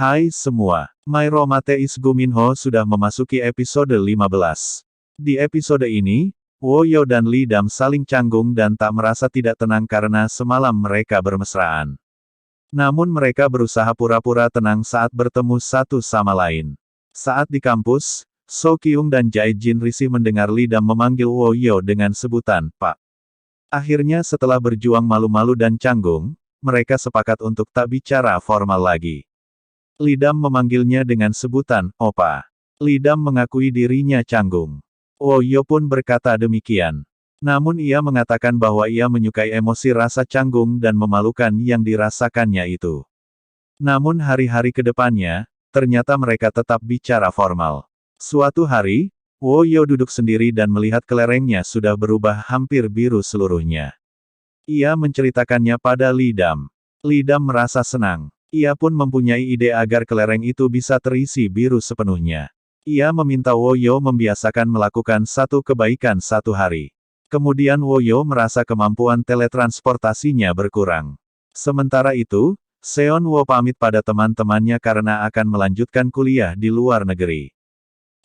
Hai semua, My Romance is Guminho sudah memasuki episode 15. Di episode ini, Woyo dan Lee Dam saling canggung dan tak merasa tidak tenang karena semalam mereka bermesraan. Namun mereka berusaha pura-pura tenang saat bertemu satu sama lain. Saat di kampus, So Kyung dan Jae Jin risih mendengar Lee Dam memanggil Woyo dengan sebutan Pak. Akhirnya setelah berjuang malu-malu dan canggung, mereka sepakat untuk tak bicara formal lagi. Lee Dam memanggilnya dengan sebutan Opa. Lee Dam mengakui dirinya canggung. Woyo pun berkata demikian. Namun ia mengatakan bahwa ia menyukai emosi rasa canggung dan memalukan yang dirasakannya itu. Namun hari-hari ke depannya, ternyata mereka tetap bicara formal. Suatu hari, Woyo duduk sendiri dan melihat kelerengnya sudah berubah hampir biru seluruhnya. Ia menceritakannya pada Lee Dam. Lee Dam merasa senang. Ia pun mempunyai ide agar kelereng itu bisa terisi biru sepenuhnya. Ia meminta Woyo membiasakan melakukan satu kebaikan satu hari. Kemudian Woyo merasa kemampuan teletransportasinya berkurang. Sementara itu, Seon Wo pamit pada teman-temannya karena akan melanjutkan kuliah di luar negeri.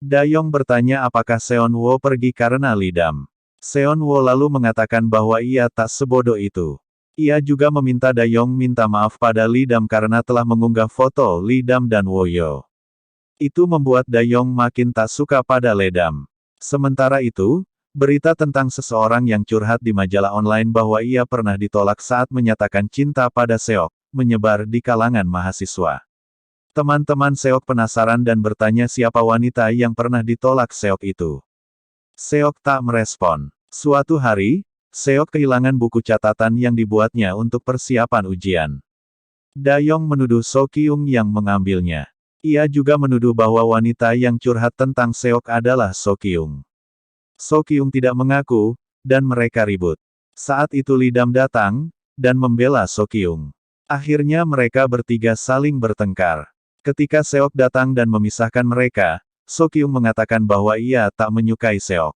Dayong bertanya apakah Seon Wo pergi karena Lee Dam. Seon Wo lalu mengatakan bahwa ia tak sebodoh itu. Ia juga meminta Dayong minta maaf pada Lee Dam karena telah mengunggah foto Lee Dam dan Woyo. Itu membuat Dayong makin tak suka pada Lee Dam. Sementara itu, berita tentang seseorang yang curhat di majalah online bahwa ia pernah ditolak saat menyatakan cinta pada Seok, menyebar di kalangan mahasiswa. Teman-teman Seok penasaran dan bertanya siapa wanita yang pernah ditolak Seok itu. Seok tak merespon. Suatu hari, Seok kehilangan buku catatan yang dibuatnya untuk persiapan ujian. Dayong menuduh So Kyung yang mengambilnya. Ia juga menuduh bahwa wanita yang curhat tentang Seok adalah So Kyung. So Kyung tidak mengaku, dan mereka ribut. Saat itu Lee Dam datang, dan membela So Kyung. Akhirnya mereka bertiga saling bertengkar. Ketika Seok datang dan memisahkan mereka, So Kyung mengatakan bahwa ia tak menyukai Seok.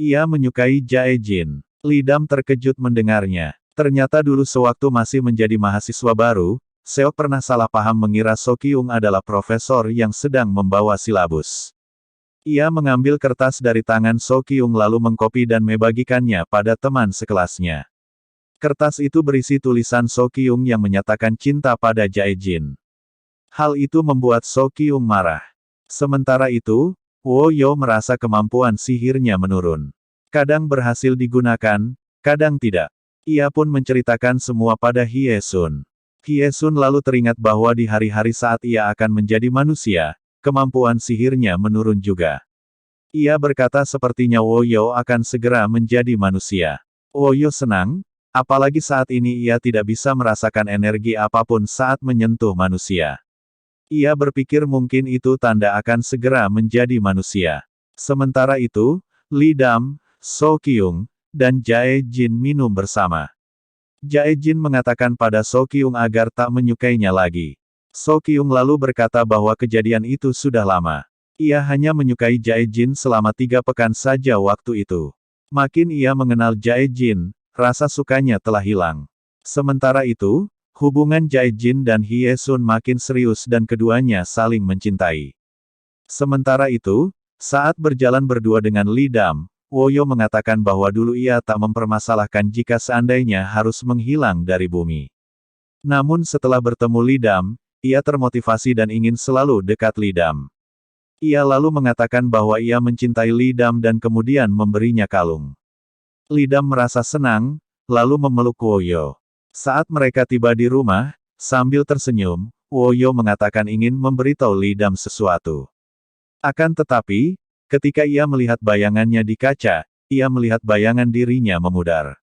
Ia menyukai Jae Jin. Lee Dam terkejut mendengarnya. Ternyata dulu sewaktu masih menjadi mahasiswa baru, Seok pernah salah paham mengira So Kyung adalah profesor yang sedang membawa silabus. Ia mengambil kertas dari tangan So Kyung lalu mengkopi dan membagikannya pada teman sekelasnya. Kertas itu berisi tulisan So Kyung yang menyatakan cinta pada Jae Jin. Hal itu membuat So Kyung marah. Sementara itu, Woyo merasa kemampuan sihirnya menurun. Kadang berhasil digunakan, kadang tidak. Ia pun menceritakan semua pada Hyesun. Hyesun lalu teringat bahwa di hari-hari saat ia akan menjadi manusia, kemampuan sihirnya menurun juga. Ia berkata sepertinya Woyo akan segera menjadi manusia. Woyo senang, apalagi saat ini ia tidak bisa merasakan energi apapun saat menyentuh manusia. Ia berpikir mungkin itu tanda akan segera menjadi manusia. Sementara itu, Lee Dam, So Kyung, dan Jae Jin minum bersama. Jae Jin mengatakan pada So Kyung agar tak menyukainya lagi. So Kyung lalu berkata bahwa kejadian itu sudah lama. Ia hanya menyukai Jae Jin selama 3 pekan saja waktu itu. Makin ia mengenal Jae Jin, rasa sukanya telah hilang. Sementara itu, hubungan Jae Jin dan Hyesun makin serius dan keduanya saling mencintai. Sementara itu, saat berjalan berdua dengan Lee Dam, Woyo mengatakan bahwa dulu ia tak mempermasalahkan jika seandainya harus menghilang dari bumi. Namun setelah bertemu Lee Dam, ia termotivasi dan ingin selalu dekat Lee Dam. Ia lalu mengatakan bahwa ia mencintai Lee Dam dan kemudian memberinya kalung. Lee Dam merasa senang, lalu memeluk Woyo. Saat mereka tiba di rumah, sambil tersenyum, Woyo mengatakan ingin memberitahu Lee Dam sesuatu. Akan tetapi, ketika ia melihat bayangannya di kaca, ia melihat bayangan dirinya memudar.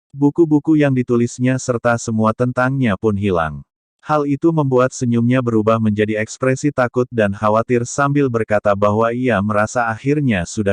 Buku-buku yang ditulisnya serta semua tentangnya pun hilang. Hal itu membuat senyumnya berubah menjadi ekspresi takut dan khawatir sambil berkata bahwa ia merasa akhirnya sudah